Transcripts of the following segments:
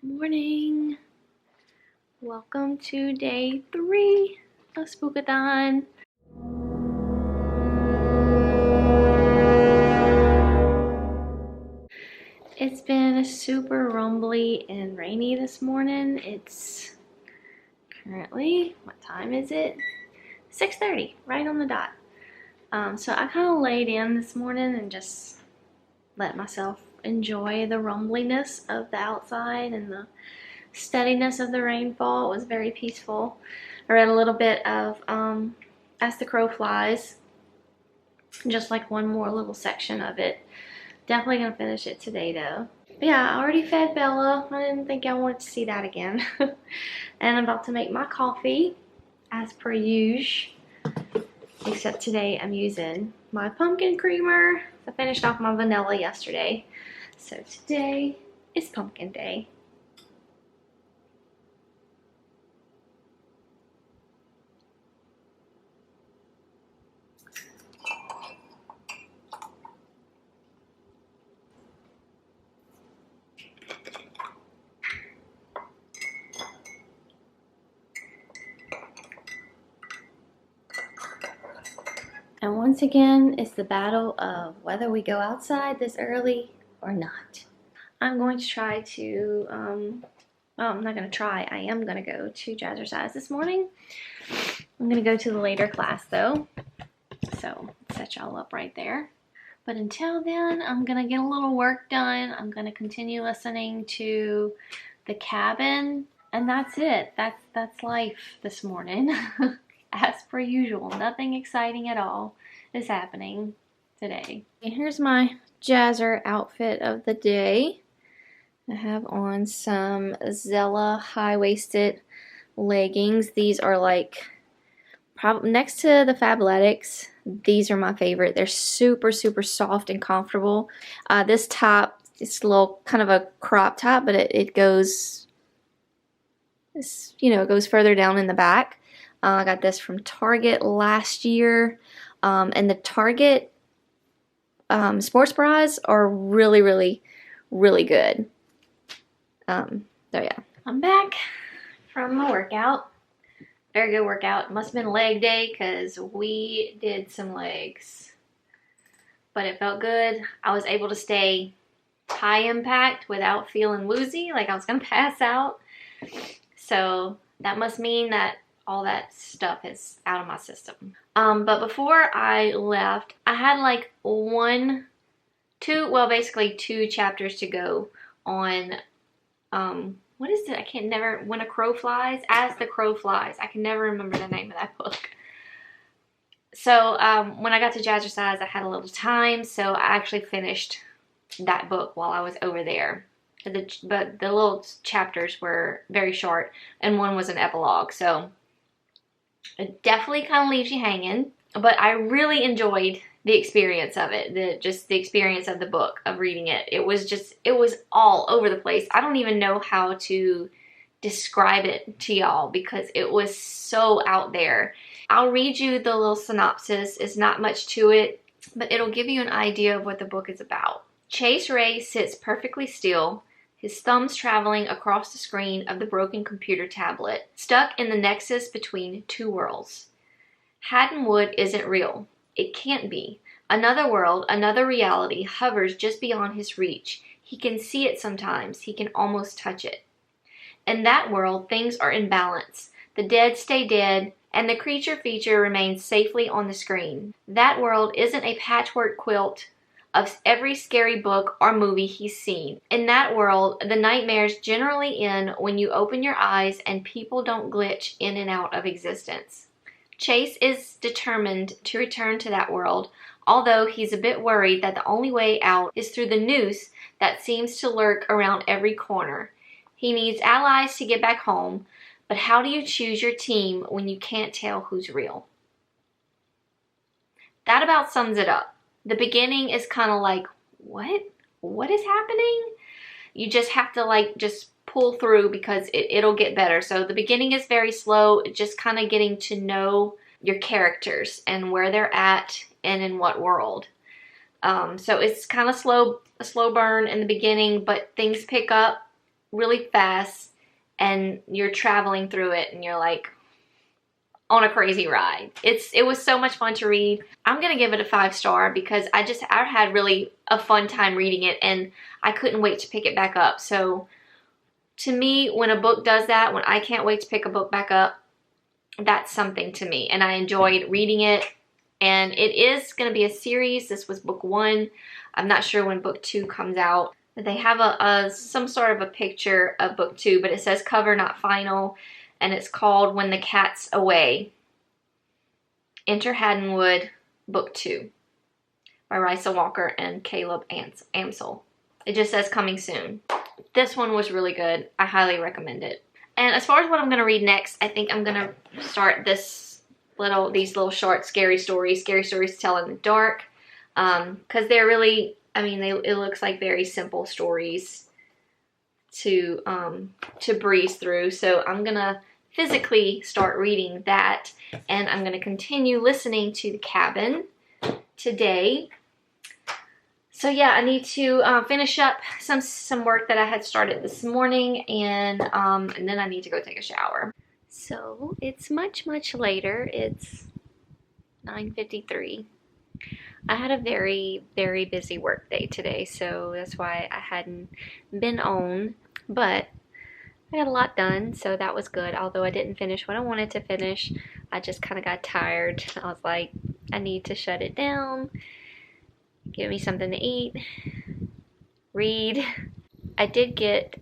Morning. Welcome to day 3 of Spook-A-Thon. It's been super rumbly and rainy this morning. It's currently, what time is it? 6:30, right on the dot. So I kind of laid in this morning and just let myself enjoy the rumbliness of the outside and the steadiness of the rainfall. It was very peaceful. I read a little bit of As the Crow Flies, just like one more little section of it. Definitely gonna finish it today though. But yeah, I already fed Bella. I didn't think I wanted to see that again. And I'm about to make my coffee as per usual, except today I'm using my pumpkin creamer. I finished off my vanilla yesterday, so today is pumpkin day. And once again, it's the battle of whether we go outside this early or not. I'm going to try to, well, I'm not going to try. I am going to go to Jazzercise this morning. I'm going to go to the later class though. So, set y'all up right there. But until then, I'm going to get a little work done. I'm going to continue listening to The Cabin. And that's it. That's life this morning. As per usual, nothing exciting at all is happening today. And here's my Jazzer outfit of the day. I have on some Zella high-waisted leggings. These are like, next to the Fabletics, these are my favorite. They're super, super soft and comfortable. This top, it's a little kind of a crop top, but it goes, it goes further down in the back. I got this from Target last year, and the Target sports bras are really, really, really good. So yeah, I'm back from my workout. Very good workout. Must have been leg day because we did some legs, but it felt good. I was able to stay high impact without feeling woozy, like I was gonna pass out. So that must mean that all that stuff is out of my system. But before I left, I had like basically two chapters to go on, what is it? I can't never, When a Crow Flies, As the Crow Flies. I can never remember the name of that book. So, when I got to Jazzercise, I had a little time, so I actually finished that book while I was over there. But the little chapters were very short, and one was an epilogue, so it definitely kind of leaves you hanging, but I really enjoyed the experience of it, just the experience of the book, of reading it. It was all over the place. I don't even know how to describe it to y'all because it was so out there. I'll read you the little synopsis. It's not much to it, but it'll give you an idea of what the book is about. Chase Ray sits perfectly still, his thumbs traveling across the screen of the broken computer tablet, stuck in the nexus between two worlds. Haddon Wood isn't real. It can't be. Another world, another reality hovers just beyond his reach. He can see it sometimes. He can almost touch it. In that world, things are in balance. The dead stay dead, and the creature feature remains safely on the screen. That world isn't a patchwork quilt of every scary book or movie he's seen. In that world, the nightmares generally end when you open your eyes and people don't glitch in and out of existence. Chase is determined to return to that world, although he's a bit worried that the only way out is through the noose that seems to lurk around every corner. He needs allies to get back home, but how do you choose your team when you can't tell who's real? That about sums it up. The beginning is kind of like, what? What is happening? You just have to just pull through because it'll get better. So the beginning is very slow, just kind of getting to know your characters and where they're at and in what world. So it's kind of a slow burn in the beginning, but things pick up really fast, and you're traveling through it, and you're like on a crazy ride. It was so much fun to read. I'm gonna give it a 5-star because I had really a fun time reading it, and I couldn't wait to pick it back up. So to me, when a book does that, when I can't wait to pick a book back up, that's something to me, and I enjoyed reading it. And it is going to be a series. This was book 1. I'm not sure when book 2 comes out. They have some sort of a picture of book 2, but it says cover not final, and it's called When the Cat's Away. Enter Haddonwood, book 2, by Risa Walker and Caleb Amsel. It just says coming soon. This one was really good. I highly recommend it. And as far as what I'm going to read next, I think I'm going to start these little short scary stories to tell in the dark. Because they're really, I mean, it looks like very simple stories to breeze through. So I'm going to physically start reading that, and I'm going to continue listening to The Cabin today. So yeah, I need to finish up some work that I had started this morning, and then I need to go take a shower. So it's much later. It's 9:53. I had a very busy work day today, so that's why I hadn't been on, but I got a lot done, so that was good. Although I didn't finish what I wanted to finish, I just kind of got tired. I was like, I need to shut it down. Give me something to eat, read. I did get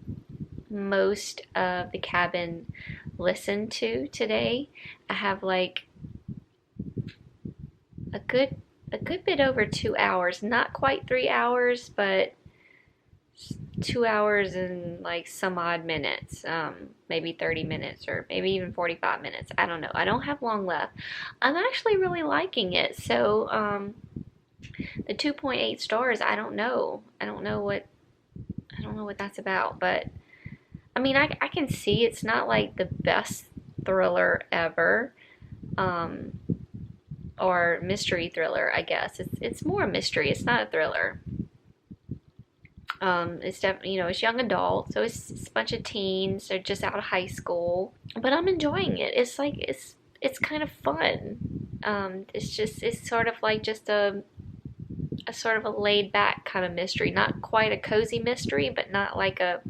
most of The Cabin listened to today. I have like a good bit over 2 hours, not quite 3 hours, but 2 hours and like some odd minutes, maybe 30 minutes or maybe even 45 minutes. I don't know. I don't have long left. I'm actually really liking it. So, the 2.8 stars, I don't know what that's about, but I mean, I can see it's not like the best thriller ever, or mystery thriller, I guess. It's more a mystery. It's not a thriller. It's definitely, it's young adult, so it's a bunch of teens. They're just out of high school, but I'm enjoying it. It's like, it's kind of fun. It's sort of like just a sort of a laid back kind of mystery. Not quite a cozy mystery, but not like a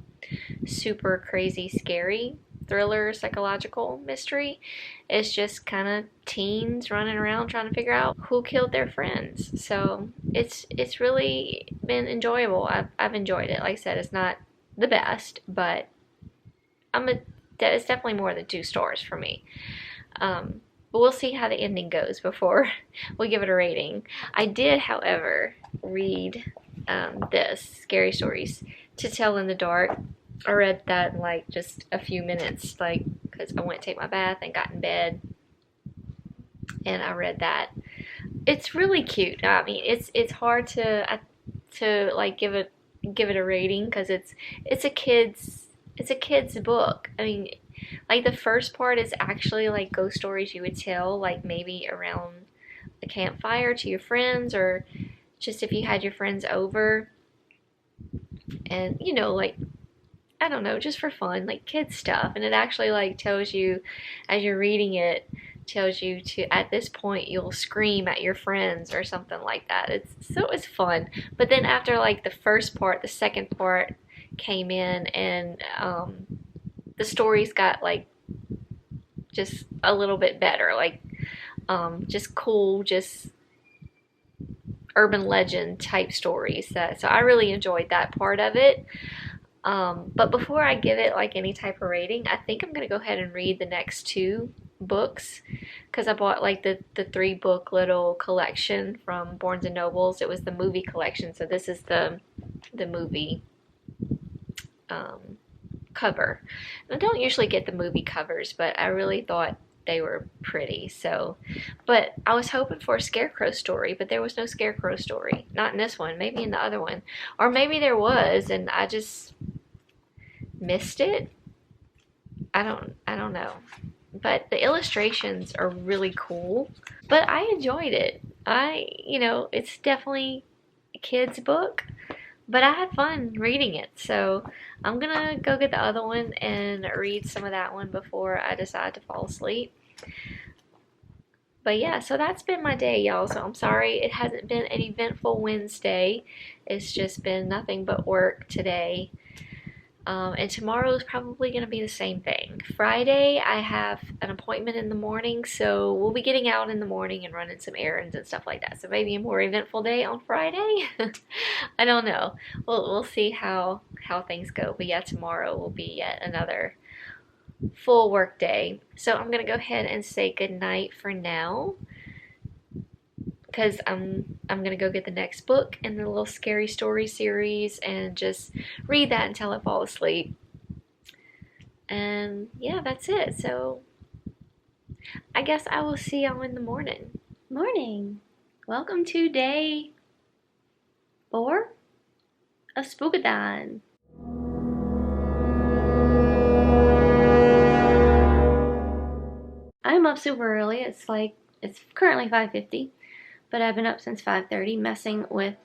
super crazy scary thriller psychological mystery. It's just kind of teens running around trying to figure out who killed their friends. So it's really been enjoyable. I've enjoyed it. Like I said, it's not the best, but it's definitely more than 2 stars for me. But we'll see how the ending goes before we give it a rating. I did, however, read this, Scary Stories to Tell in the Dark. I read that in like just a few minutes, like, because I went to take my bath and got in bed, and I read that. It's really cute. I mean, it's hard to like give it a rating because it's a kid's book. I mean, like the first part is actually like ghost stories you would tell, like maybe around a campfire to your friends, or just if you had your friends over, and like, I don't know, just for fun, like kids stuff. And it actually like tells you, as you're reading it, tells you to, at this point, you'll scream at your friends or something like that. It's fun. But then after like the first part, the second part came in, and the stories got like just a little bit better, like just cool, just urban legend type stories. So I really enjoyed that part of it. But before I give it like any type of rating, I think I'm gonna go ahead and read the next 2 books, because I bought like the 3-book little collection from Barnes and Nobles. It was the movie collection, so this is the movie cover. And I don't usually get the movie covers, but I really thought they were pretty. So, but I was hoping for a scarecrow story, but there was no scarecrow story. Not in this one. Maybe in the other one, or maybe there was, and I just missed it. I don't know. But the illustrations are really cool. But I enjoyed it. It's definitely a kid's book, but I had fun reading it, so I'm gonna go get the other one and read some of that one before I decide to fall asleep. But yeah, so that's been my day, y'all. So I'm sorry it hasn't been an eventful Wednesday. It's just been nothing but work today. And tomorrow is probably going to be the same thing. Friday, I have an appointment in the morning, so we'll be getting out in the morning and running some errands and stuff like that. So maybe a more eventful day on Friday. I don't know. We'll see how things go. But yeah, tomorrow will be yet another full work day. So I'm gonna go ahead and say good night for now, because I'm gonna go get the next book in the little scary story series and just read that until I fall asleep. And yeah, that's it. So I guess I will see y'all in the morning. Morning. Welcome to day 4 of Spook-A-Thon. I'm up super early. It's currently 5:50, but I've been up since 5:30 messing with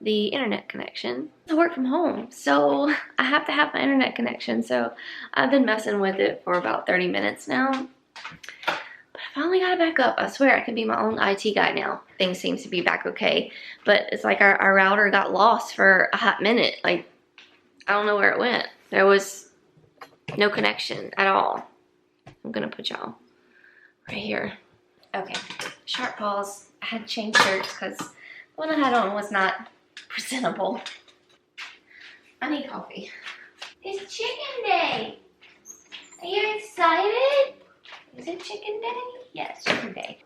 the internet connection. I work from home, so I have to have my internet connection. So I've been messing with it for about 30 minutes now. But I finally got it back up. I swear I can be my own IT guy now. Things seem to be back okay. But it's like our router got lost for a hot minute. Like, I don't know where it went. There was no connection at all. I'm gonna put y'all right here. Okay, sharp pause. I had to change shirts because the one I had on was not presentable. I need coffee. It's chicken day. Are you excited? Is it chicken day? Yes, chicken day.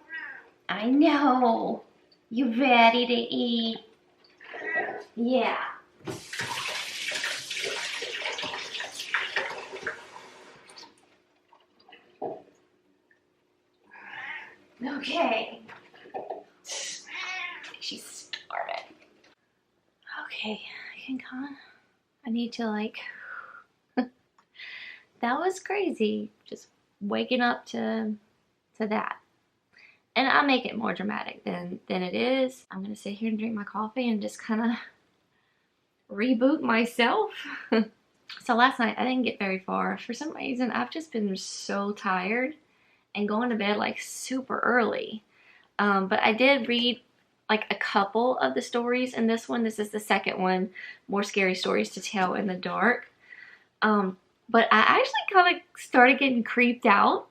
I know. You ready to eat? Yeah. Okay. She's starving. Okay, I can come. I need to that was crazy. Just waking up to that. And I make it more dramatic than it is. I'm gonna sit here and drink my coffee and just kind of reboot myself. So last night I didn't get very far. For some reason, I've just been so tired and going to bed like super early. But I did read like a couple of the stories in this one. This is the second one, More Scary Stories to Tell in the Dark. But I actually kind of started getting creeped out,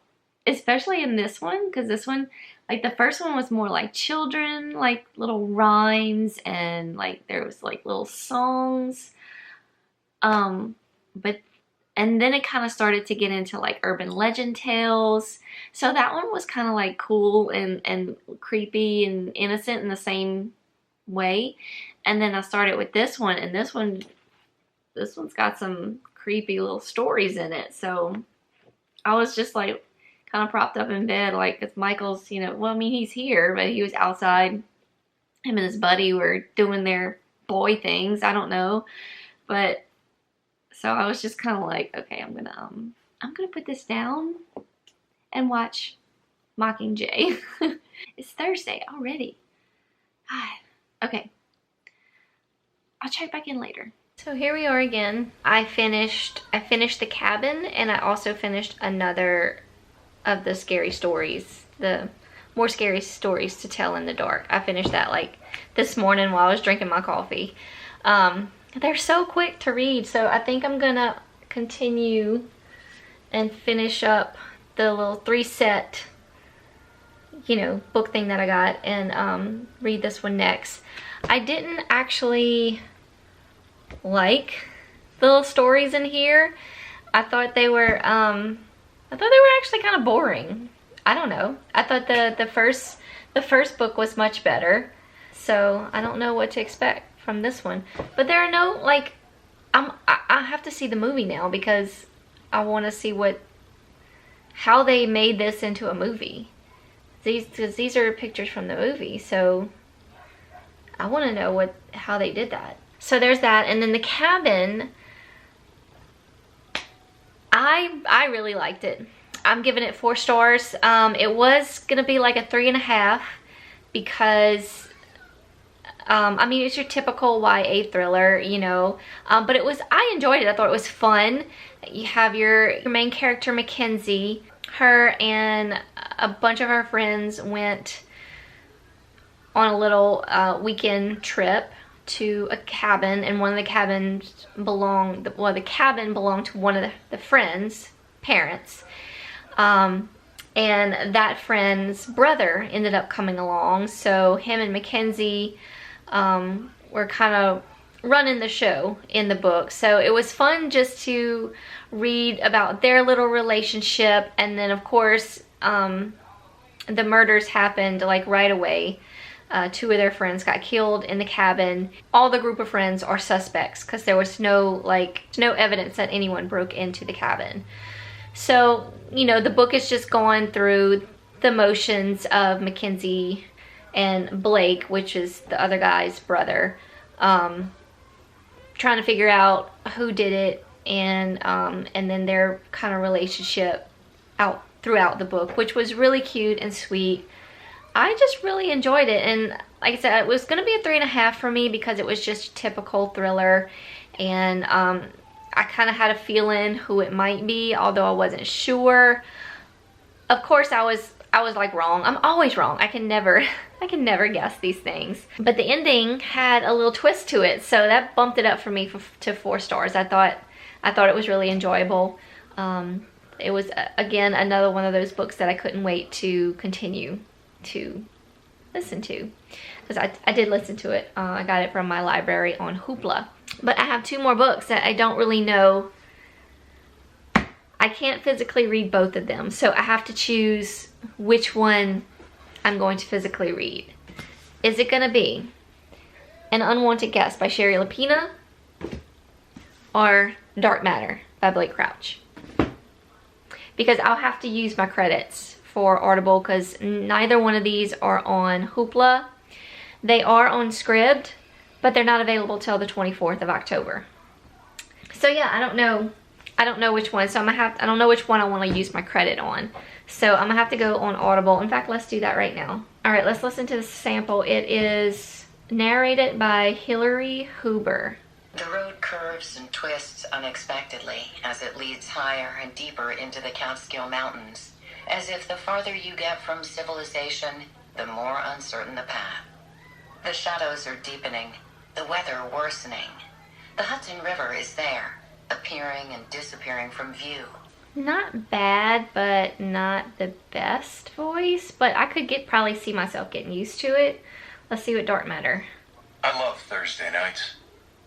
especially in this one, because this one, like the first one was more like children, like little rhymes, and like there was like little songs. And then it kind of started to get into like urban legend tales. So that one was kind of like cool and creepy and innocent in the same way. And then I started with this one, and this one's got some creepy little stories in it. So I was just like kind of propped up in bed, like, it's Michael's, well, I mean, he's here, but he was outside. Him and his buddy were doing their boy things. I don't know. But so I was just kind of like, okay, I'm gonna put this down and watch Mockingjay. It's Thursday already. God. Okay. I'll check back in later. So here we are again. I finished The Cabin, and I also finished another of the scary stories, the More Scary Stories to Tell in the Dark. I finished that like this morning while I was drinking my coffee. They're so quick to read, so I think I'm gonna continue and finish up the little 3-set, book thing that I got, and read this one next. I didn't actually like the little stories in here. I thought they were actually kind of boring. I don't know. I thought the first book was much better, so I don't know what to expect from this one. But there are no, like, I have to see the movie now because I want to see how they made this into a movie. These are pictures from the movie, so I want to know how they did that. So there's that. And then The Cabin, I really liked it. I'm giving it 4 stars. It was gonna be like a 3.5 because I mean, it's your typical YA thriller, you know, but I enjoyed it. I thought it was fun. You have your main character, Mackenzie. Her and a bunch of her friends went on a little weekend trip to a cabin, and one of the cabins belonged, well, the cabin belonged to one of the friends' parents. And that friend's brother ended up coming along, so him and Mackenzie were kind of running the show in the book. So it was fun just to read about their little relationship, and then of course the murders happened like right away. Two of their friends got killed in the cabin. All the group of friends are suspects because there was no evidence that anyone broke into the cabin. So, you know, the book is just going through the motions of Mackenzie and Blake, which is the other guy's brother, trying to figure out who did it, and then their kind of relationship out throughout the book, which was really cute and sweet. I just really enjoyed it, and like I said, it was going to be a 3.5 for me because it was just a typical thriller, and I kind of had a feeling who it might be, although I wasn't sure. Of course, I was like wrong. I'm always wrong. I can never guess these things. But the ending had a little twist to it, so that bumped it up for me to 4 stars. I thought it was really enjoyable. It was again another one of those books that I couldn't wait to continue to listen to, because I did listen to it. I got it from my library on Hoopla. But I have 2 more books that I don't really know. I can't physically read both of them, so I have to choose which one I'm going to physically read. Is it gonna be An Unwanted Guest by Sherry Lapina or Dark Matter by Blake Crouch? Because I'll have to use my credits for Audible, because neither one of these are on Hoopla. They are on Scribd, but they're not available till the 24th of October. So yeah, I don't know which one. So I don't know which one I want to use my credit on. So I'm gonna have to go on Audible. In fact, let's do that right now. All right, let's listen to the sample. It is narrated by Hillary Huber. The road curves and twists unexpectedly as it leads higher and deeper into the Catskill Mountains, as if the farther you get from civilization, the more uncertain the path. The shadows are deepening, the weather worsening. The Hudson River is there, appearing and disappearing from view. Not bad, but not the best voice, but I could probably see myself getting used to it. Let's see what Dark Matter. I love Thursday nights.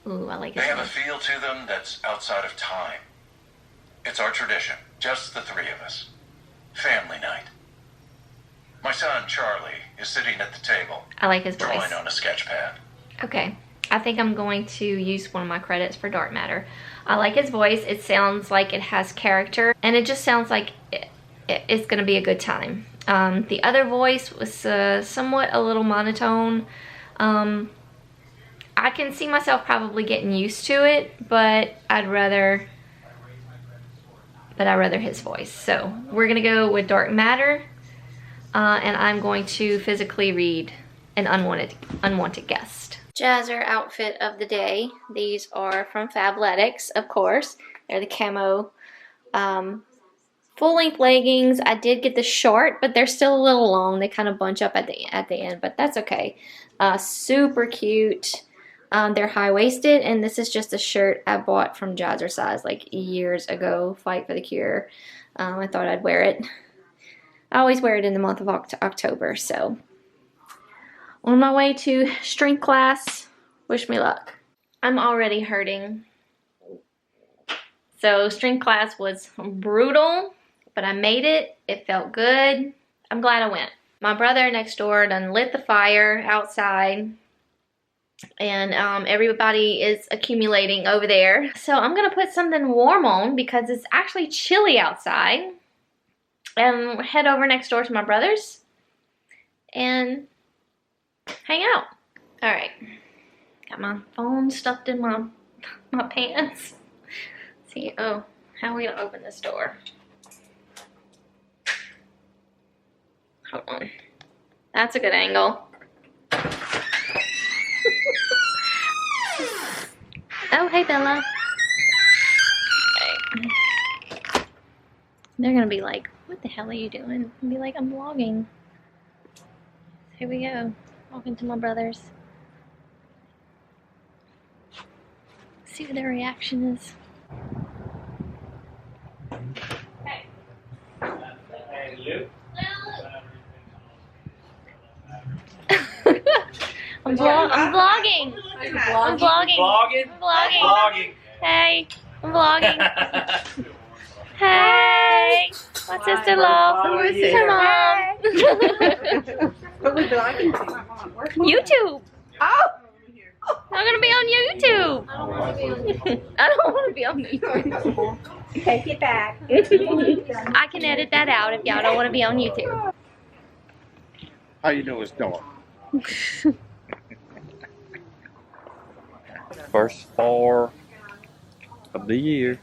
Ooh, I like it. They have a feel to them that's outside of time. It's our tradition, just the 3 of us. Family night. My son, Charlie, is sitting at the table. I like his voice. Drawing on a sketch pad. Okay. I think I'm going to use one of my credits for Dark Matter. I like his voice. It sounds like it has character, and it just sounds like it's going to be a good time. The other voice was somewhat a little monotone. I can see myself probably getting used to it, but I'd rather his voice. So we're gonna go with Dark Matter, and I'm going to physically read An Unwanted Guest. Jazzer outfit of the day. These are from Fabletics, of course. They're the camo full-length leggings. I did get the short, but they're still a little long. They kind of bunch up at the end, but that's okay. Super cute. They're high-waisted, and this is just a shirt I bought from Jazzercise like years ago, Fight for the Cure. I thought I'd wear it. I always wear it in the month of October, so. On my way to strength class, wish me luck. I'm already hurting. So strength class was brutal, but I made it. It felt good. I'm glad I went. My brother next door done lit the fire outside, and everybody is accumulating over there. So I'm gonna put something warm on because it's actually chilly outside, and head over next door to my brother's and hang out. All right, got my phone stuffed in my pants. See, oh, how are we gonna open this door? Hold on, that's a good angle. Oh, hey, Bella. Okay. They're gonna be like, what the hell are you doing? And be like, I'm vlogging. Here we go. Walking to my brother's. See what their reaction is. Hey. Hey, Luke. I'm vlogging. I'm vlogging. Vlogging? Vlogging. Vlogging. Hey, I'm vlogging. Hey, my sister-in-law. Who is it? Her mom. What we vlogging to? YouTube. Oh! I'm gonna be on YouTube. I don't want to be on YouTube. Take it back. I can edit that out if y'all don't want to be on YouTube. How you know it's dark? First far of the year.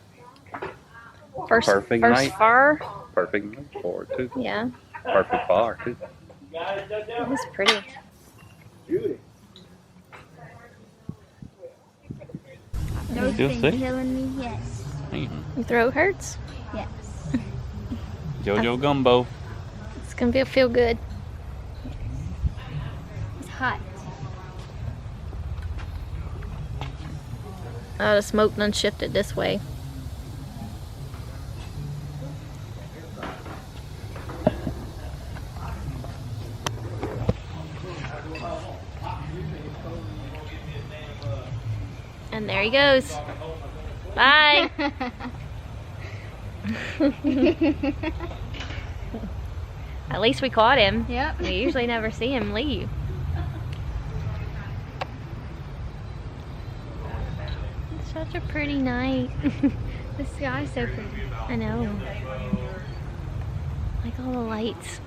Perfect night. fur. Perfect night for it too. Yeah, Perfect fire too. it was pretty. You'll see. Killing me, yes. Your throat hurts. Yes. Jojo gumbo. It's gonna feel good. It's hot. Oh, the smoke done shifted this way. And there he goes. Bye. At least we caught him. Yep. We usually never see him leave. It's such a pretty night. The sky's so pretty. I know. Like all the lights.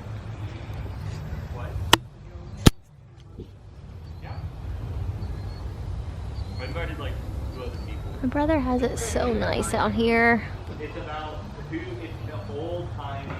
My brother has it so nice out here. It's about it's the old timey.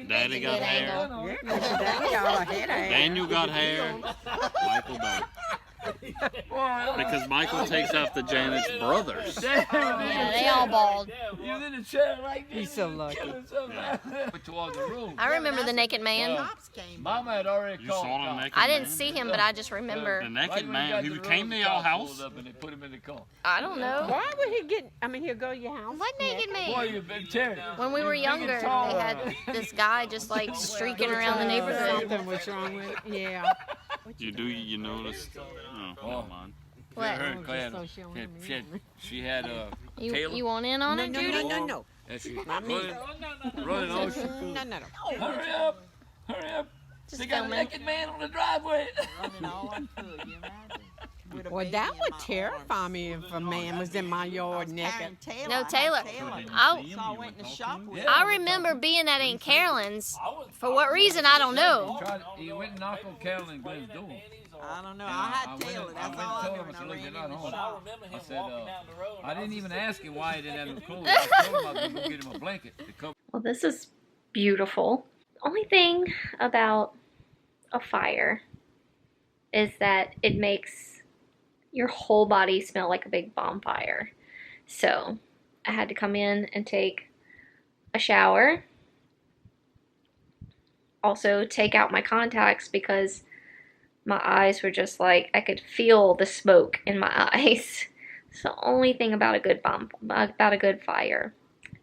Daddy got hair. Daniel got hair. Michael don't. Because Michael takes after Janet's brothers. Yeah, they all bald. He's in a chair like this. He's so lucky. Towards the room. I remember the naked man. Mama had already You called. saw the naked I didn't man? see him, but I just remember. The naked man who came to your house? Up and they put him in the car. I don't know. Why would he get, he'll go to your house? What naked Boy, man? you've been tearing. When we were younger, they had this guy just like streaking around the neighborhood. Something was wrong with it. Yeah. You noticed? Oh, never mind. What? She had You want in on it, Judy? No. and she Not me. running on. No. Hurry up! Hurry up! Just They got a filming. naked man on the driveway. Well, that would terrify me if a man was in my yard naked. No, Taylor. I remember being at Aunt Carolyn's. For what reason, I don't know. He went and knocked on Carolyn and Glenn's door. I don't know. I had Taylor. That's all I told him, know. I said, I look, ran they're in not the home. shop. I said, I didn't even ask him why he didn't have no clothes. I told him I was going to get him a blanket to cover. Well, this is beautiful. Only thing about a fire is that it makes your whole body smell like a big bonfire. So I had to come in and take a shower. Also take out my contacts because my eyes were just like, I could feel the smoke in my eyes. It's the only thing about a good fire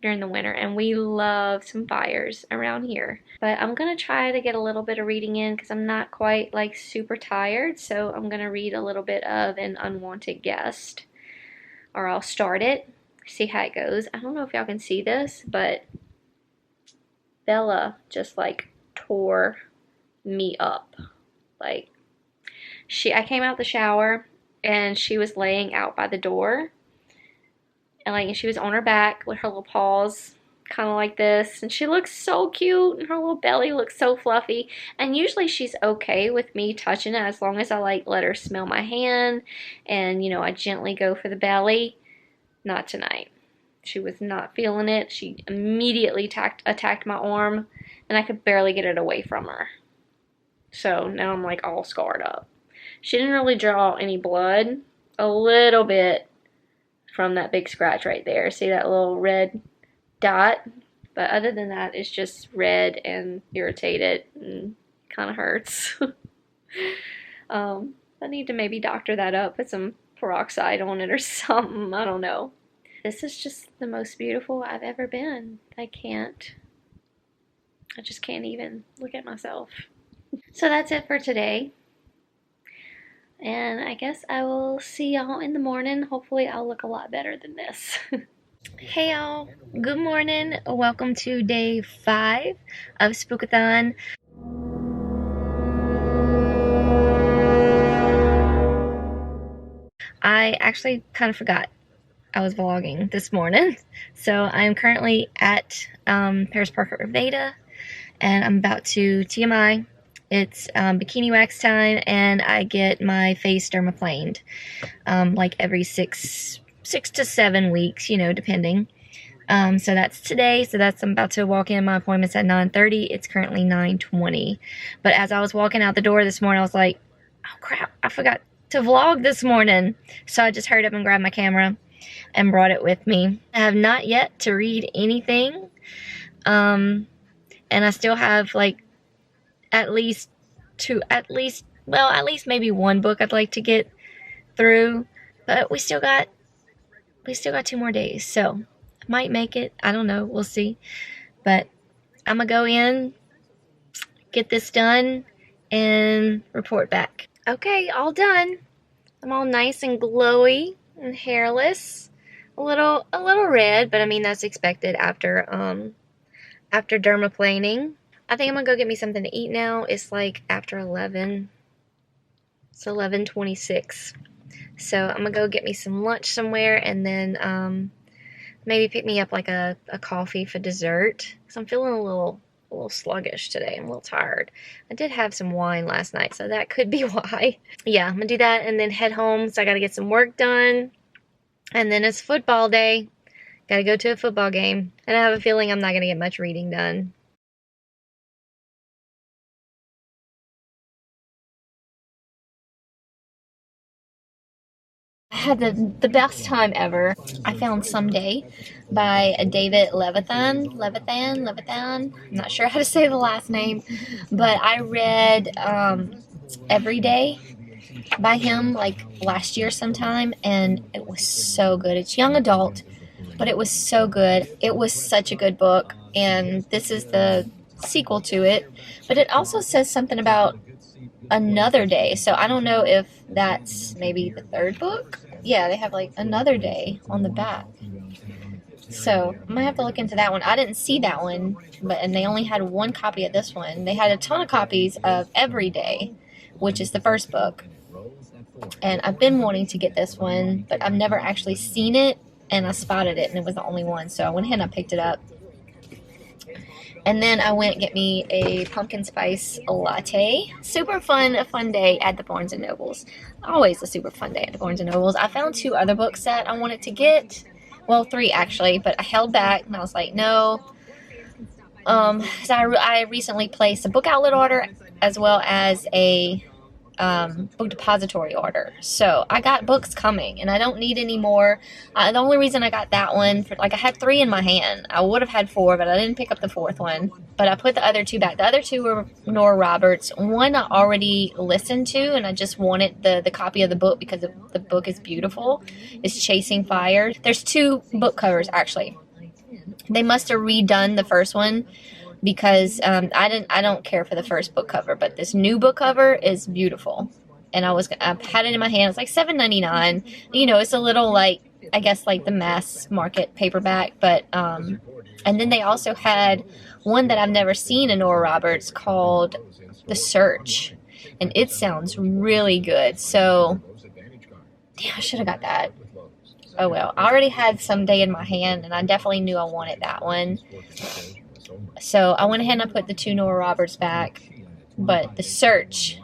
during the winter, and we love some fires around here. But I'm gonna try to get a little bit of reading in because I'm not quite like super tired, so I'm gonna read a little bit of An Unwanted Guest, or I'll start it, see how it goes. I don't know if y'all can see this, but Bella just like tore me up. Like, I came out the shower and she was laying out by the door, and like she was on her back with her little paws kind of like this, and she looks so cute, and her little belly looks so fluffy. And usually she's okay with me touching it as long as I like let her smell my hand, and you know, I gently go for the belly. Not tonight. She was not feeling it. She immediately attacked my arm, and I could barely get it away from her. So now I'm like all scarred up. She didn't really draw any blood. A little bit from that big scratch right there. See that little red dot? But other than that, it's just red and irritated and kind of hurts. I need to maybe doctor that up, put some peroxide on it or something. I don't know. This is just the most beautiful I've ever been. I just can't even look at myself. So that's it for today. And I guess I will see y'all in the morning. Hopefully I'll look a lot better than this. Hey y'all, good morning. Welcome to day 5 of Spook-A-Thon. I actually kind of forgot I was vlogging this morning. So I'm currently at Paris Park at Reveda, and I'm about to TMI. It's bikini wax time, and I get my face dermaplaned like every 6 to 7 weeks, you know, depending. So that's today. So I'm about to walk in. My appointment's at 9:30. It's currently 9:20. But as I was walking out the door this morning, I was like, oh crap, I forgot to vlog this morning. So I just hurried up and grabbed my camera and brought it with me. I have not yet to read anything. And I still have like at least maybe one book I'd like to get through. But we still got 2 more days. So I might make it. I don't know. We'll see. But I'm going to go in, get this done, and report back. Okay, all done. I'm all nice and glowy and hairless. A little red, but I mean that's expected after dermaplaning. I think I'm gonna go get me something to eat now. It's like after 11. It's 11:26. So I'm gonna go get me some lunch somewhere, and then maybe pick me up like a coffee for dessert. Cause I'm feeling a little sluggish today. I'm a little tired. I did have some wine last night, so that could be why. Yeah, I'm gonna do that and then head home. So I gotta get some work done. And then it's football day. Gotta go to a football game. And I have a feeling I'm not gonna get much reading done. I had the best time ever. I found Someday by David Levithan. I'm not sure how to say the last name. But I read Every Day by him like last year sometime, and it was so good. It's young adult, but it was so good. It was such a good book, and this is the sequel to it. But it also says something about Another Day, so I don't know if that's maybe the 3rd book. Yeah, they have like Another Day on the back. So I might have to look into that one. I didn't see that one, and they only had 1 copy of this one. They had a ton of copies of Every Day, which is the 1st book. And I've been wanting to get this one, but I've never actually seen it, and I spotted it, and it was the only one. So I went ahead and I picked it up. And then I went and get me a pumpkin spice latte. Super fun, a fun day at the Barnes & Nobles. Always a super fun day at the Barnes & Nobles. I found 2 other books that I wanted to get. Well, 3 actually, but I held back, and I was like, no. So I recently placed a book outlet order as well as a book depository order. So I got books coming, and I don't need any more. The only reason I got that one, I had 3 in my hand. I would have had 4, but I didn't pick up the 4th one. But I put the other 2 back. The other 2 were Nora Roberts. One I already listened to, and I just wanted the copy of the book because the book is beautiful. It's Chasing Fire. There's 2 book covers, actually. They must have redone the first one, because I don't care for the first book cover, but this new book cover is beautiful. And I had it in my hand. It's like $7.99. You know, it's a little like, I guess like the mass market paperback, but And then they also had one that I've never seen in Nora Roberts called The Search. And it sounds really good. So, yeah, I should have got that. Oh well. I already had Someday in my hand, and I definitely knew I wanted that one. So I went ahead and I put the 2 Nora Roberts back. But The Search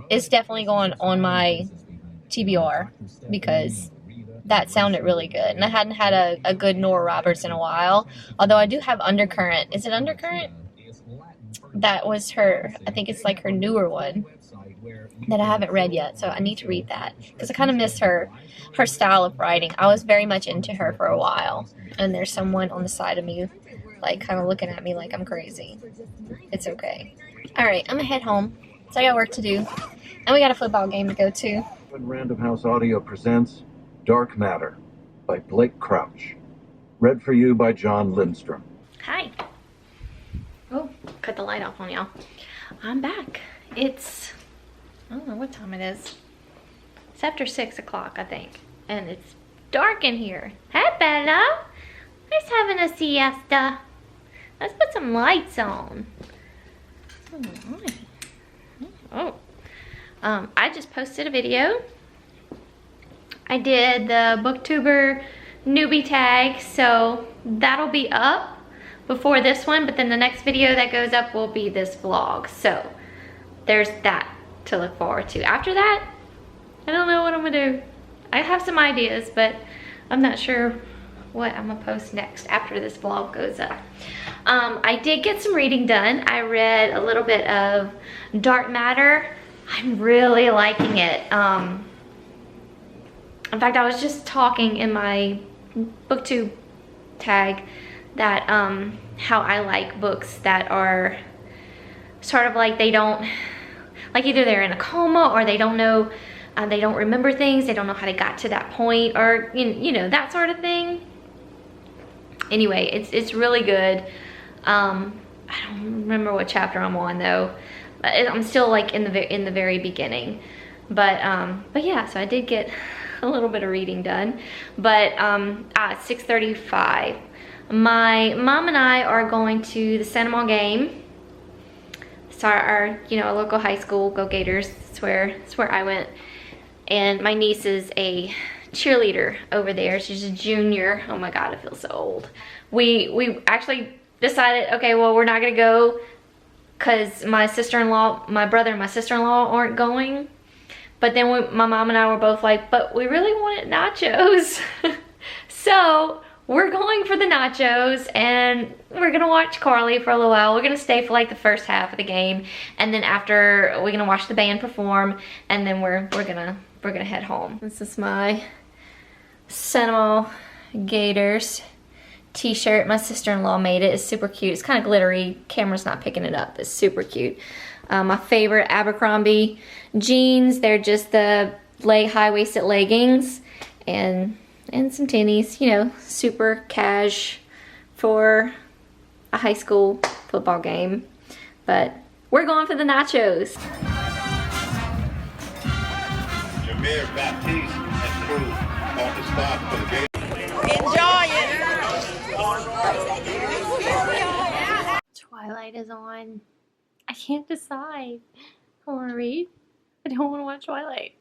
is definitely going on my TBR because that sounded really good. And I hadn't had a good Nora Roberts in a while. Although I do have Undercurrent. Is it Undercurrent? That was her, I think it's like her newer one that I haven't read yet. So I need to read that because I kind of miss her style of writing. I was very much into her for a while. And there's someone on the side of me like kind of looking at me like I'm crazy. It's okay. Alright, I'm gonna head home. So I got work to do. And we got a football game to go to. Random House Audio presents Dark Matter by Blake Crouch. Read for you by John Lindstrom. Hi. Oh, cut the light off on y'all. I'm back. It's, I don't know what time it is. It's after 6 o'clock, I think. And it's dark in here. Hey, Bella. Who's having a siesta? Let's put some lights on. Oh. I just posted a video. I did the booktuber newbie tag, so that'll be up before this one, but then the next video that goes up will be this vlog. So there's that to look forward to. After that, I don't know what I'm gonna do. I have some ideas, but I'm not sure what I'm gonna post next after this vlog goes up. I did get some reading done. I read a little bit of Dark Matter. I'm really liking it. In fact, I was just talking in my booktube tag that how I like books that are sort of like they don't, like either they're in a coma or they don't know, they don't remember things, they don't know how they got to that point, or you know, that sort of thing. Anyway, it's really good. I don't remember what chapter I'm on though. I'm still like in the very beginning, but yeah. So I did get a little bit of reading done, but at 6:35, my mom and I are going to the Cinema game. It's our you know, local high school. Go Gators! That's where I went, and my niece is a cheerleader over there. She's a junior. Oh my God, I feel so old. We actually decided, okay, well, we're not gonna go because my sister-in-law, my brother and my sister-in-law aren't going. But then my mom and I were both like, but we really wanted nachos. So we're going for the nachos, and we're gonna watch Carly for a little while. We're gonna stay for like the first half of the game, and then after we're gonna watch the band perform, and then we're gonna head home. This is my Cinema Gators t-shirt. My sister-in-law made it. It's super cute. It's kind of glittery. Camera's not picking it up. It's super cute. My favorite Abercrombie jeans. They're just the high-waisted leggings and some tennies. You know, super cash for a high school football game. But we're going for the nachos. Jameer Baptiste and crew off the spot for the game. Enjoy it. Twilight is on. I can't decide. I want to read. I don't want to watch Twilight.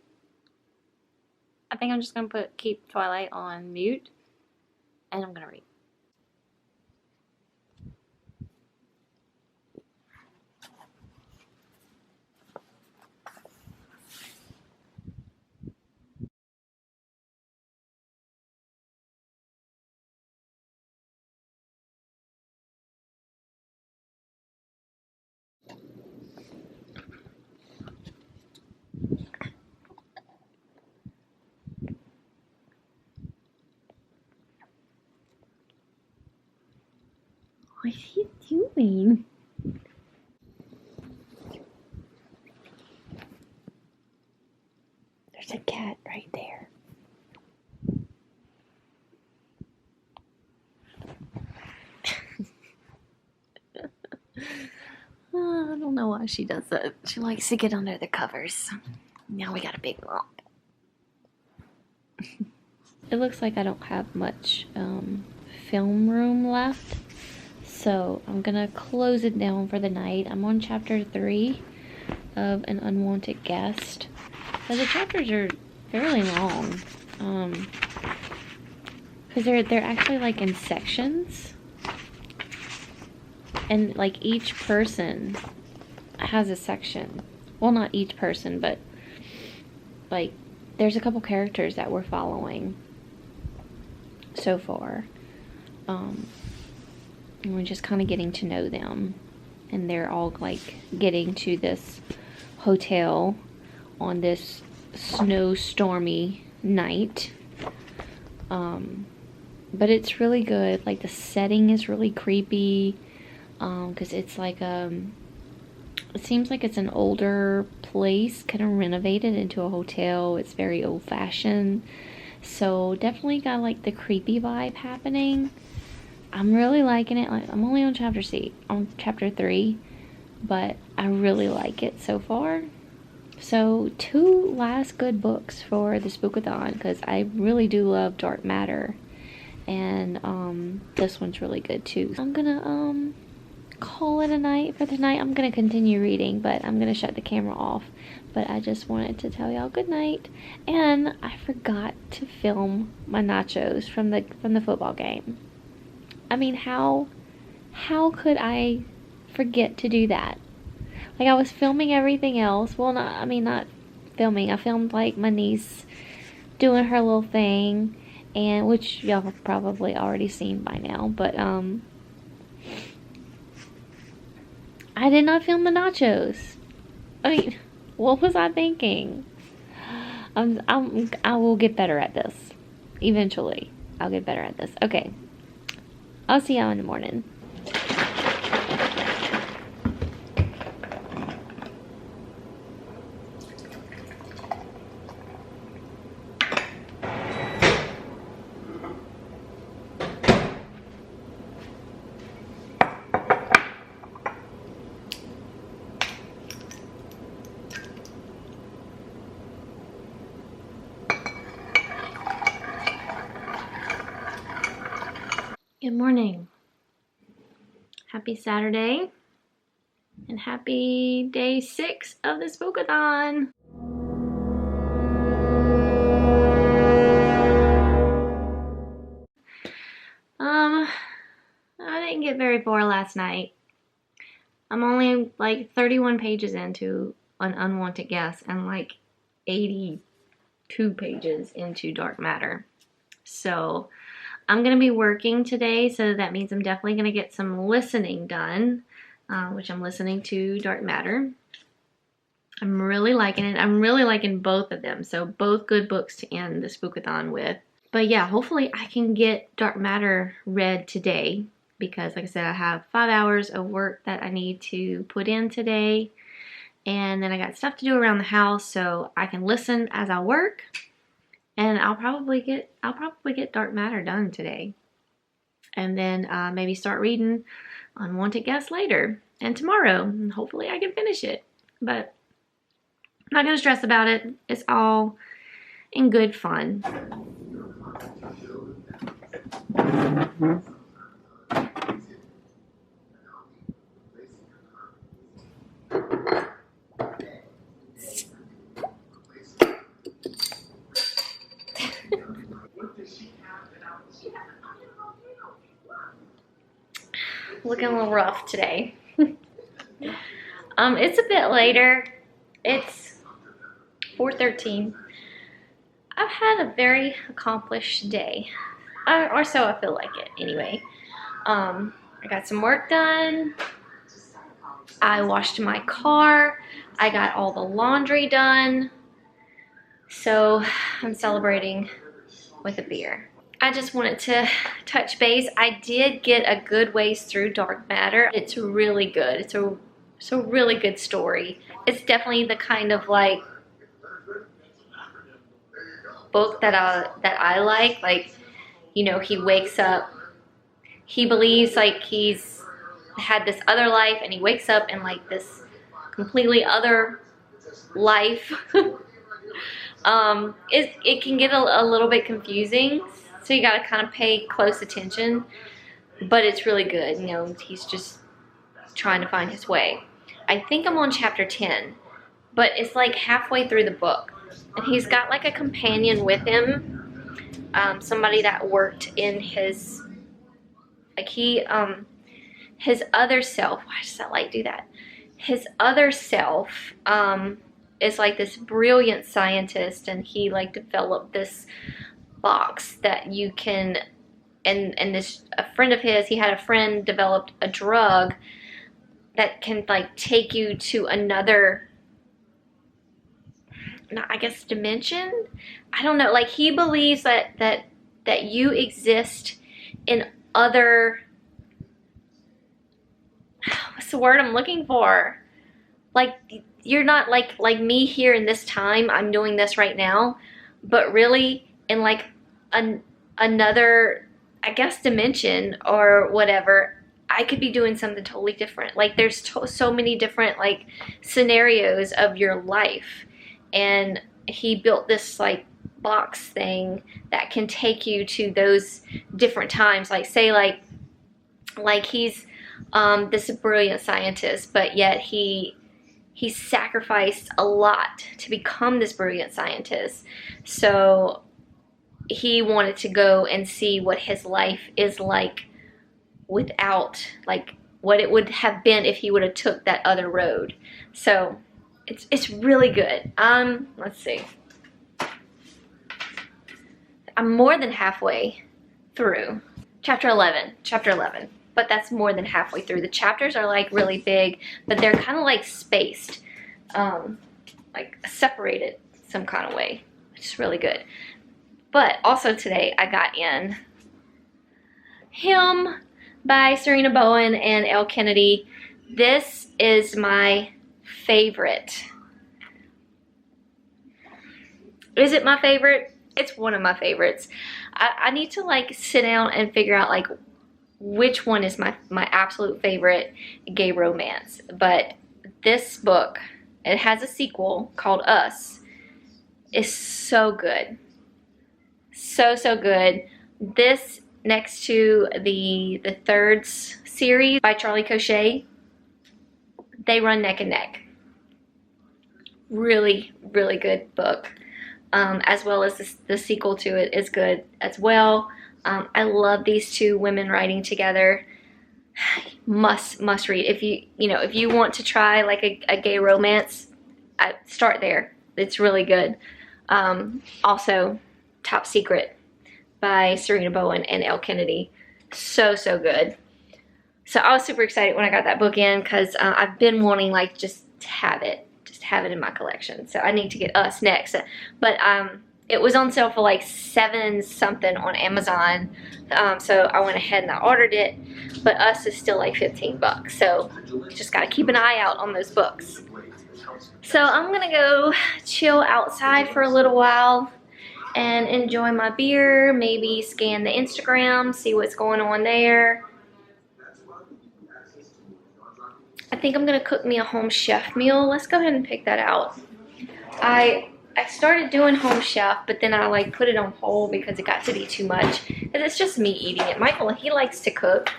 I think I'm just going to keep Twilight on mute, and I'm going to read. What is he doing? There's a cat right there. I don't know why she does that. She likes to get under the covers. Now we got a big lump. It looks like I don't have much film room left. So I'm gonna close it down for the night. I'm on chapter 3 of An Unwanted Guest. So the chapters are fairly long. Because they're actually like in sections. And like each person has a section. Well, not each person, but like there's a couple characters that we're following so far. And we're just kind of getting to know them. And they're all like getting to this hotel on this snowstormy night. But it's really good. Like the setting is really creepy. Because it's like it seems like it's an older place, kind of renovated into a hotel. It's very old-fashioned. So definitely got like the creepy vibe happening. I'm really liking it. Like, I'm only on chapter 3, but I really like it so far. So 2 last good books for the Spook-A-Thon, because I really do love Dark Matter, and this one's really good too. I'm gonna call it a night for the night. I'm gonna continue reading, but I'm gonna shut the camera off. But I just wanted to tell y'all good night, and I forgot to film my nachos from the football game. I mean, how could forget to do that? Like, I was filming everything else. Well, not filming. I filmed like my niece doing her little thing, and which y'all have probably already seen by now. But I did not film the nachos. I mean, what was I thinking? I will get better at this. Eventually, I'll get better at this. Okay. I'll see y'all in the morning. Good morning. Happy Saturday. And happy day 6 of the Spook-A-Thon. I didn't get very far last night. I'm only like 31 pages into An Unwanted Guest and like 82 pages into Dark Matter. So I'm going to be working today, so that means I'm definitely going to get some listening done, which I'm listening to Dark Matter. I'm really liking it. I'm really liking both of them, so both good books to end the Spook-A-Thon with. But yeah, hopefully I can get Dark Matter read today, because like I said, I have 5 hours of work that I need to put in today, and then I got stuff to do around the house, so I can listen as I work. And I'll probably get Dark Matter done today. And then maybe start reading Unwanted Guest later. And tomorrow. And hopefully I can finish it. But I'm not going to stress about it. It's all in good fun. Looking a little rough today. It's a bit later. It's 4:13. I've had a very accomplished day, or so I feel like it anyway. I got some work done. I washed my car. I got all the laundry done. So I'm celebrating with a beer. I just wanted to touch base. I did get a good ways through Dark Matter. It's really good. It's a really good story. It's definitely the kind of like book that I like. Like, you know, he wakes up, he believes like he's had this other life, and he wakes up in like this completely other life. It can get a little bit confusing. So you gotta kind of pay close attention. but it's really good. You know, he's just trying to find his way. I think I'm on chapter 10, but it's like halfway through the book. And he's got like a companion with him, somebody that worked in his, like his other self. Why does that light do that? His other self is like this brilliant scientist, and he like developed this box that you can, and a friend of his, he had a friend developed a drug that can like take you to another, I guess, dimension. I don't know. Like, he believes that you exist in other, what's the word I'm looking for? Like, you're not like me here in this time. I'm doing this right now, but really in like another, I guess, dimension or whatever. I could be doing something totally different. Like, there's so many different like scenarios of your life, and he built this like box thing that can take you to those different times. Like, say like he's this brilliant scientist, but yet he sacrificed a lot to become this brilliant scientist. So he wanted to go and see what his life is like without, like, what it would have been if he would have took that other road. So it's really good. Let's see. I'm more than halfway through. Chapter 11. But that's more than halfway through. The chapters are like really big, but they're kind of like spaced, like separated some kind of way, which is really good. But also today I got in Him by Serena Bowen and Elle Kennedy. This is my favorite. Is it my favorite? It's one of my favorites. I need to like sit down and figure out like which one is my absolute favorite gay romance. But this book, it has a sequel called Us, is so good. So good. This next to the third series by Charlie Cochet, they run neck and neck. Really good book. As well as the sequel to it is good as well. I love these two women writing together. Must read. If you want to try like a gay romance, start there. It's really good. Also, Top Secret by Serena Bowen and Elle Kennedy. So good. So I was super excited when I got that book in, because I've been wanting like just have it in my collection. So I need to get Us next. But it was on sale for like $7 something on Amazon. So I went ahead and I ordered it. But Us is still like 15 bucks. So just gotta keep an eye out on those books. So I'm gonna go chill outside for a little while and enjoy my beer, maybe scan the Instagram, see what's going on there. I think I'm gonna cook me a Home Chef meal. Let's go ahead and pick that out. I started doing Home Chef, but then I like put it on hold because it got to be too much. And it's just me eating it. Michael, he likes to cook,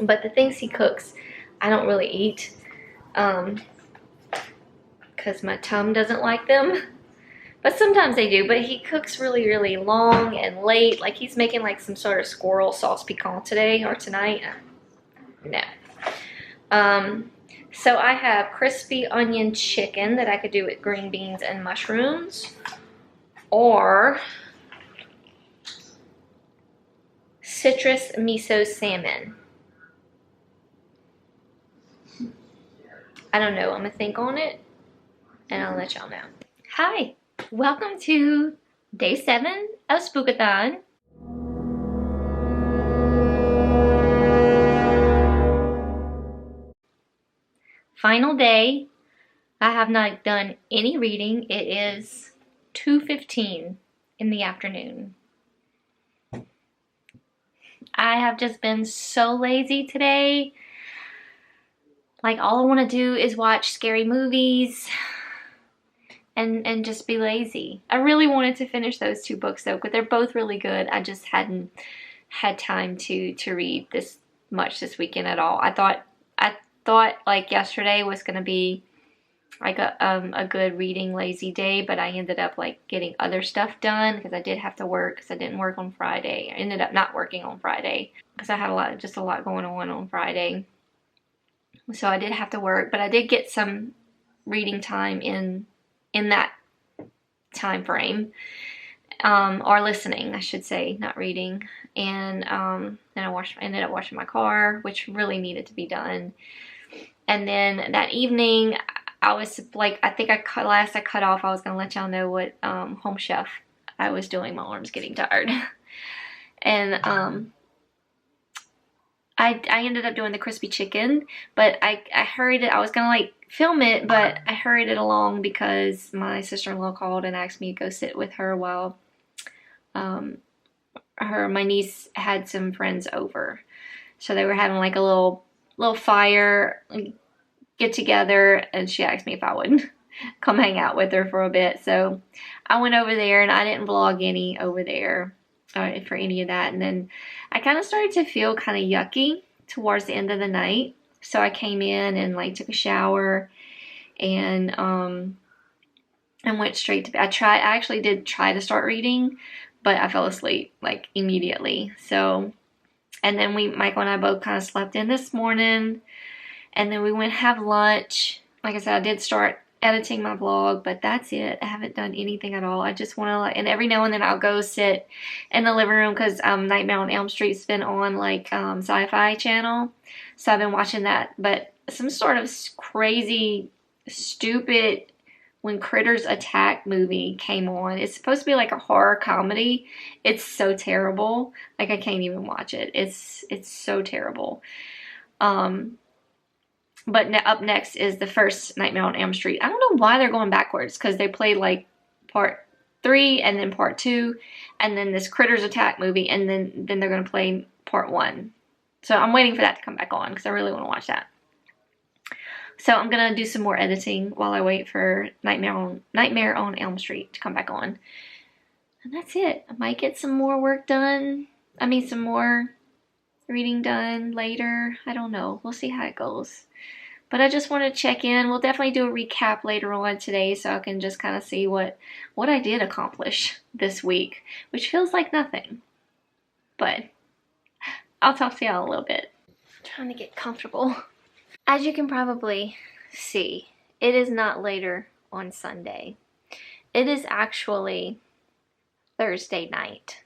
but the things he cooks, I don't really eat, because my tum doesn't like them. But sometimes they do. But he cooks really long and late. Like, he's making like some sort of squirrel sauce piquant today or tonight. No. So I have crispy onion chicken that I could do with green beans and mushrooms, or citrus miso salmon. I don't know. I'm gonna think on it and I'll let y'all know. Hi, welcome to day 7 of Spook-A-Thon. Final day. I have not done any reading. It is 2:15 in the afternoon. I have just been so lazy today. Like, all I want to do is watch scary movies and just be lazy. I really wanted to finish those 2 books though, because they're both really good. I just hadn't had time to read this much this weekend at all. I thought like yesterday was gonna be like a good reading lazy day, but I ended up like getting other stuff done because I did have to work because I didn't work on Friday. I ended up not working on Friday because I had a lot going on Friday. So I did have to work, but I did get some reading time in that time frame, or listening, I should say, not reading. And then I ended up washing my car, which really needed to be done. And then that evening, I was like, I think I cut off, I was going to let y'all know what Home Chef I was doing. My arm's getting tired. And I ended up doing the crispy chicken, but I hurried it. I was going to like film it, but I hurried it along because my sister-in-law called and asked me to go sit with her while my niece had some friends over. So they were having like a little fire get together, and she asked me if I would come hang out with her for a bit. So I went over there, and I didn't vlog any over there for any of that. And then I kind of started to feel kind of yucky towards the end of the night. So I came in and like took a shower and went straight to bed. I actually did try to start reading, but I fell asleep like immediately. So, and then Michael and I both kind of slept in this morning. And then we went have lunch. Like I said, I did start editing my vlog, but that's it. I haven't done anything at all. I just want to like, and every now and then I'll go sit in the living room because Nightmare on Elm Street's been on like Sci-Fi Channel. So I've been watching that. But some sort of crazy, stupid When Critters Attack movie came on. It's supposed to be like a horror comedy. It's so terrible. Like I can't even watch it. It's so terrible. But up next is the first Nightmare on Elm Street. I don't know why they're going backwards, because they played like part 3 and then part 2 and then this Critters Attack movie, and then they're going to play part 1. So I'm waiting for that to come back on because I really want to watch that. So I'm going to do some more editing while I wait for Nightmare on Elm Street to come back on. And that's it. I might get some more work done. Some more reading done later. I don't know. We'll see how it goes. But I just want to check in. We'll definitely do a recap later on today so I can just kind of see what I did accomplish this week, which feels like nothing. But I'll talk to y'all a little bit. I'm trying to get comfortable. As you can probably see, it is not later on Sunday. It is actually Thursday night.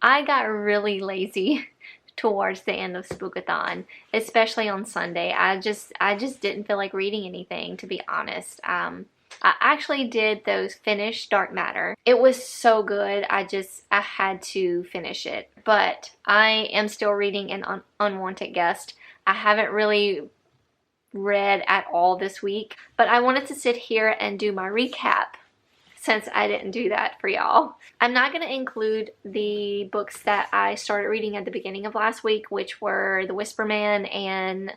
I got really lazy towards the end of Spook-A-Thon, especially on Sunday. I just didn't feel like reading anything, to be honest. I actually did finish Dark Matter. It was so good. I had to finish it. But I am still reading An Unwanted Guest. I haven't really read at all this week, but I wanted to sit here and do my recap since I didn't do that for y'all. I'm not going to include the books that I started reading at the beginning of last week, which were The Whisper Man and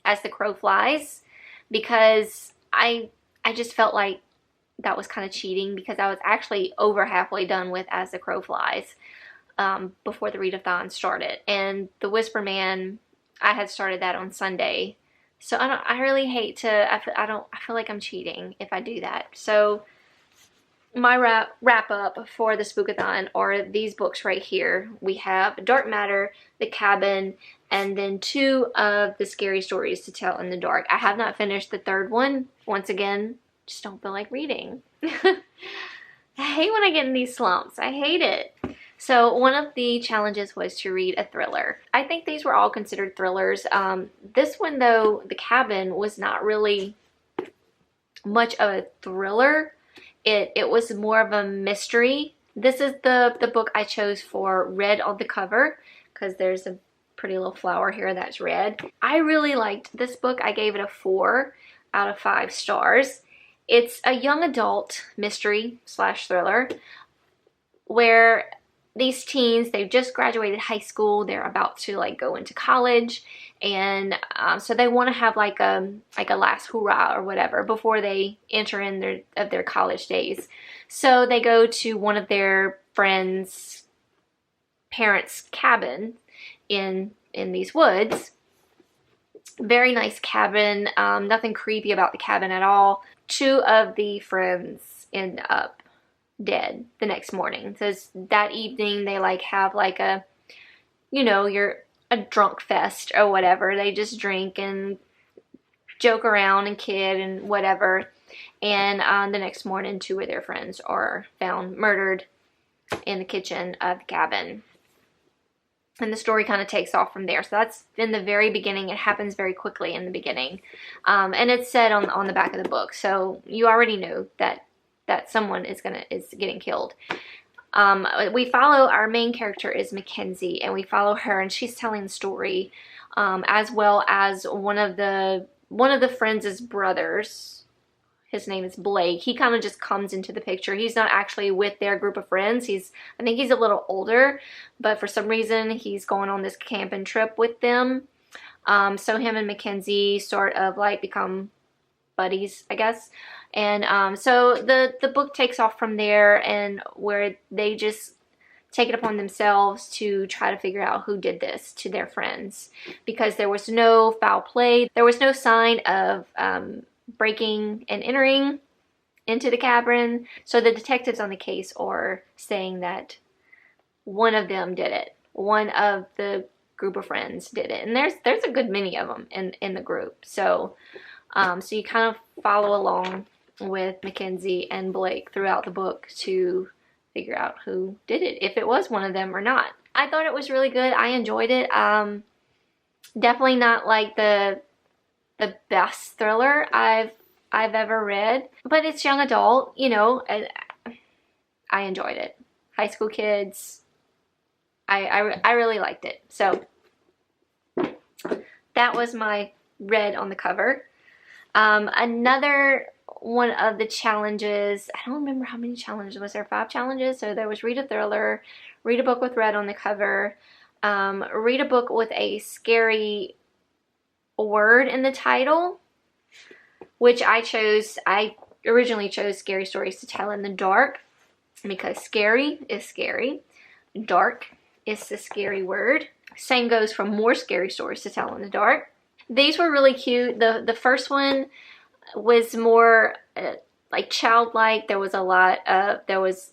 As the Crow Flies, because I just felt like that was kind of cheating, because I was actually over halfway done with As the Crow Flies before the readathon started. And The Whisper Man, I had started that on Sunday. So I really hate to, I feel like I'm cheating if I do that. So my wrap up for the Spook-A-Thon are these books right here. We have Dark Matter, The Cabin, and then 2 of the Scary Stories to Tell in the Dark. I have not finished the 3rd one. Once again, just don't feel like reading. I hate when I get in these slumps. I hate it. So one of the challenges was to read a thriller. I think these were all considered thrillers. This one, though, The Cabin, was not really much of a thriller. It was more of a mystery. This is the book I chose for red on the cover, because there's a pretty little flower here that's red. I really liked this book. I gave it a 4 out of 5 stars. It's a young adult mystery / thriller where these teens, they've just graduated high school, they're about to like go into college, and so they want to have like a last hurrah or whatever before they enter in their college days. So they go to one of their friends' parents' cabin in these woods. Very nice cabin. Nothing creepy about the cabin at all. 2 of the friends end up dead the next morning. So that evening they like have like a, you know, a drunk fest or whatever. They just drink and joke around and kid and whatever. And the next morning 2 of their friends are found murdered in the kitchen of the cabin. And the story kind of takes off from there. So that's in the very beginning. It happens very quickly in the beginning. And it's said on the back of the book. So you already know that someone is getting killed. We follow, our main character is Mackenzie, and we follow her, and she's telling the story, as well as one of the friends' brothers. His name is Blake. He kind of just comes into the picture. He's not actually with their group of friends. I think he's a little older, but for some reason he's going on this camping trip with them. So him and Mackenzie sort of like become buddies, I guess. And so the book takes off from there, and where they just take it upon themselves to try to figure out who did this to their friends, because there was no foul play. There was no sign of breaking and entering into the cabin. So the detectives on the case are saying that one of them did it. One of the group of friends did it. And there's a good many of them in the group. So so you kind of follow along with Mackenzie and Blake throughout the book to figure out who did it, if it was one of them or not. I thought it was really good. I enjoyed it. Definitely not like the best thriller I've ever read, but it's young adult, you know. I enjoyed it. High school kids. I really liked it. So that was my read on the cover. Another one of the challenges, I don't remember how many challenges was there. 5 challenges. So there was read a thriller, read a book with red on the cover, read a book with a scary word in the title, which I originally chose Scary Stories to Tell in the Dark, because scary is scary, dark is the scary word. Same goes for more Scary Stories to Tell in the Dark. These were really cute. The first one was more like childlike. There was a lot of, there was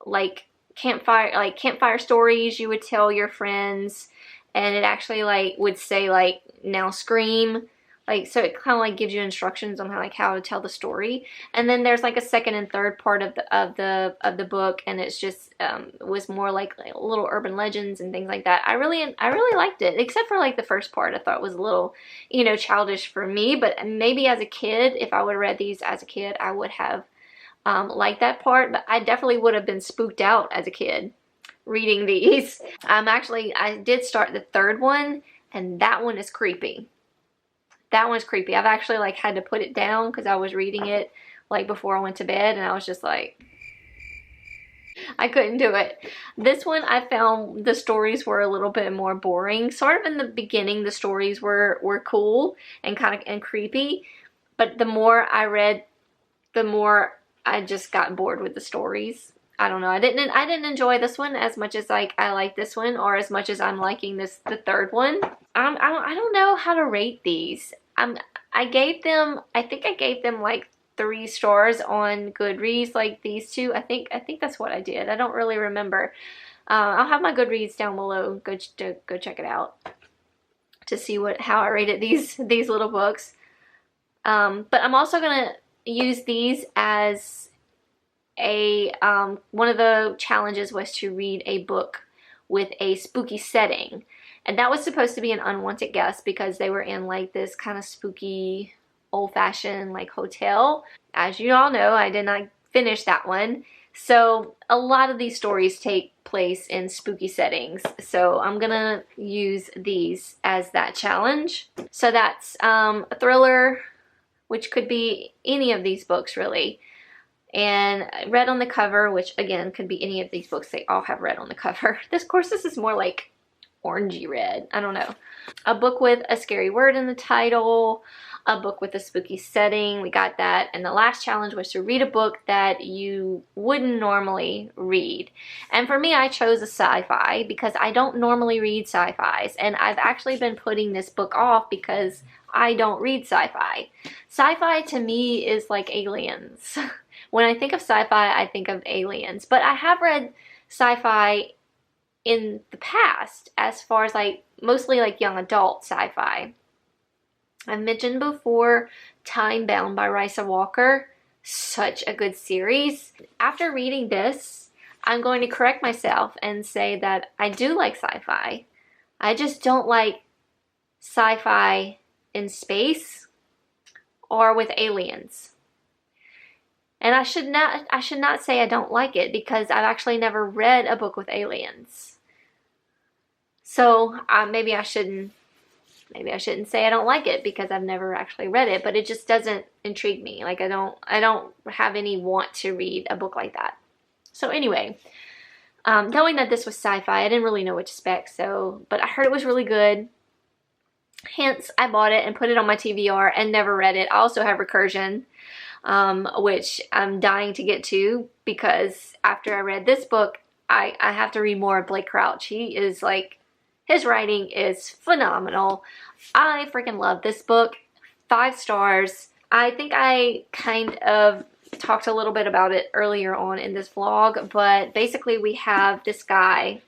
like campfire stories you would tell your friends, and it actually like would say like, now scream, like, so it kind of like gives you instructions on how to tell the story. And then there's like a second and third part of the book, and it's just was more like little urban legends and things like that. I really liked it, except for like the first part. I thought was a little, you know, childish for me, but maybe as a kid, if I would have read these as a kid, I would have liked that part. But I definitely would have been spooked out as a kid reading these. I did start the third one, and that one is creepy. That one's creepy. I've actually like had to put it down because I was reading it like before I went to bed, and I was just like, I couldn't do it. This one, I found the stories were a little bit more boring. Sort of in the beginning, the stories were cool and kind of creepy, but the more I read, the more I just got bored with the stories. I don't know. I didn't enjoy this one as much as like I like this one, or as much as I'm liking the third one. I don't know how to rate these. I think I gave them like 3 stars on Goodreads, like these two. I think that's what I did. I don't really remember. I'll have my Goodreads down below. Go check it out to see how I rated these little books. But I'm also gonna use these as a one of the challenges was to read a book with a spooky setting. And that was supposed to be an unwanted guest because they were in like this kind of spooky, old-fashioned like hotel. As you all know, I did not finish that one. So a lot of these stories take place in spooky settings. So I'm gonna use these as that challenge. So that's a thriller, which could be any of these books really. And red on the cover, which again could be any of these books. They all have red on the cover. This is more like orangey red. I don't know. A book with a scary word in the title. a book with a spooky setting. We got that. And the last challenge was to read a book that you wouldn't normally read. And for me, I chose a sci-fi because I don't normally read sci-fis. And I've actually been putting this book off because I don't read sci-fi. Sci-fi to me is like aliens. When I think of sci-fi, I think of aliens. But I have read sci-fi in the past, as far as like mostly like young adult sci-fi. I've mentioned before Time Bound by Risa Walker. Such a good series. After reading this, I'm going to correct myself and say that I do like sci-fi. I just don't like sci-fi in space or with aliens. And I should not say I don't like it, because I've actually never read a book with aliens. So maybe I shouldn't say I don't like it because I've never actually read it, but it just doesn't intrigue me. Like I don't have any want to read a book like that. So anyway, knowing that this was sci-fi, I didn't really know what to expect. But I heard it was really good. Hence, I bought it and put it on my TBR and never read it. I also have Recursion, which I'm dying to get to, because after I read this book, I have to read more of Blake Crouch. He is like, his writing is phenomenal. I freaking love this book. 5 stars. I think I kind of talked a little bit about it earlier on in this vlog, but basically we have this guy,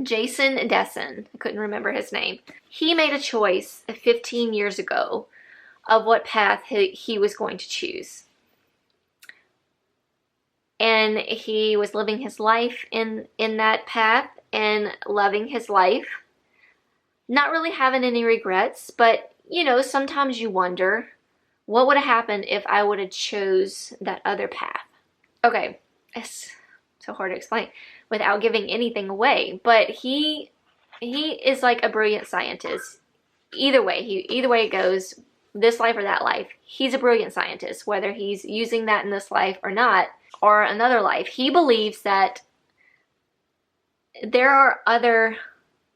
Jason Dessen. I couldn't remember his name. He made a choice 15 years ago of what path he was going to choose. And he was living his life in that path and loving his life. Not really having any regrets, but you know, sometimes you wonder, what would have happened if I would have chose that other path? Okay, it's so hard to explain without giving anything away, but he is like a brilliant scientist. Either way it goes, this life or that life, he's a brilliant scientist, whether he's using that in this life or not, or another life. He believes that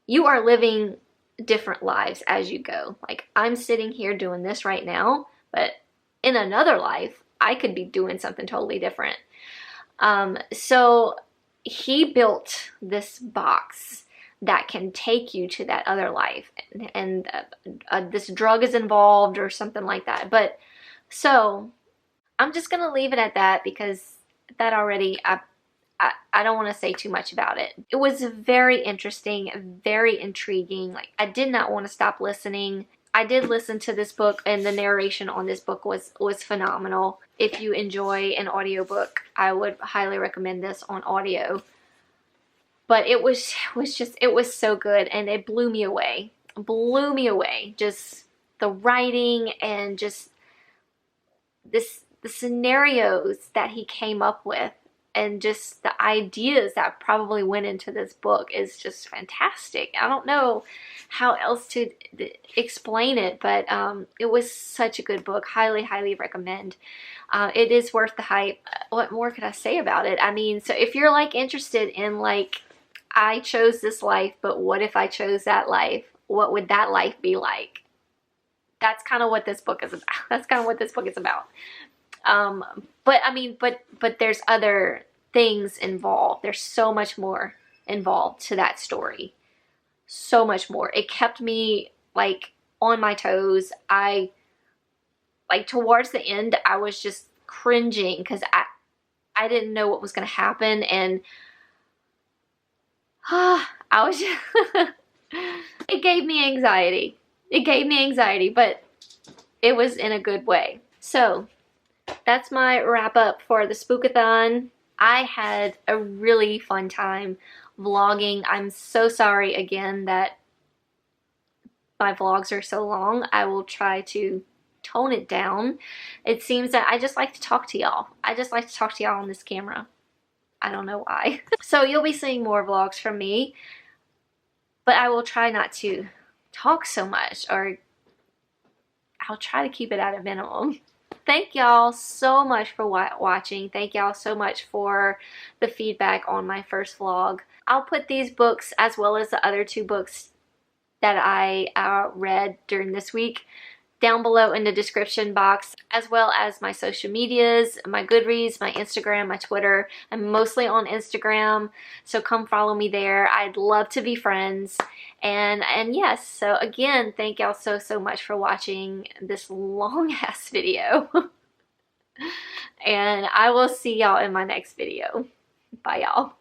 you are living different lives as you go. Like, I'm sitting here doing this right now, but in another life, I could be doing something totally different. So he built this box that can take you to that other life, and this drug is involved or something like that. But so I'm just gonna leave it at that, because that already, I don't want to say too much about it. It was very interesting, very intriguing. Like, I did not want to stop listening. I did listen to this book, and the narration on this book was phenomenal. If you enjoy an audiobook, I would highly recommend this on audio. But it was so good, and it blew me away. Blew me away. Just the writing and just the scenarios that he came up with, and just the ideas that probably went into this book is just fantastic. I don't know how else to explain it, but it was such a good book. Highly, highly recommend. It is worth the hype. What more could I say about it? I mean, so if you're like interested in like, I chose this life, but what if I chose that life? What would that life be like? That's kind of what this book is about. That's kind of what this book is about. But I mean, but there's other things involved. There's so much more involved to that story. So much more. It kept me like on my toes. Like towards the end, I was just cringing because I didn't know what was going to happen, and I was just it gave me anxiety. It gave me anxiety, but it was in a good way. So that's my wrap up for the Spook-A-Thon. I had a really fun time vlogging. I'm so sorry again that my vlogs are so long. I will try to tone it down. It seems that I just like to talk to y'all. I just like to talk to y'all on this camera. I don't know why. So you'll be seeing more vlogs from me, but I will try not to talk so much, or I'll try to keep it at a minimum. Thank y'all so much for watching. Thank y'all so much for the feedback on my first vlog. I'll put these books, as well as the other 2 books that I read during this week, down below in the description box, as well as my social medias, my Goodreads, my Instagram, my Twitter. I'm mostly on Instagram, so come follow me there. I'd love to be friends. And yes, so again, thank y'all so much for watching this long ass video. And I will see y'all in my next video. Bye y'all.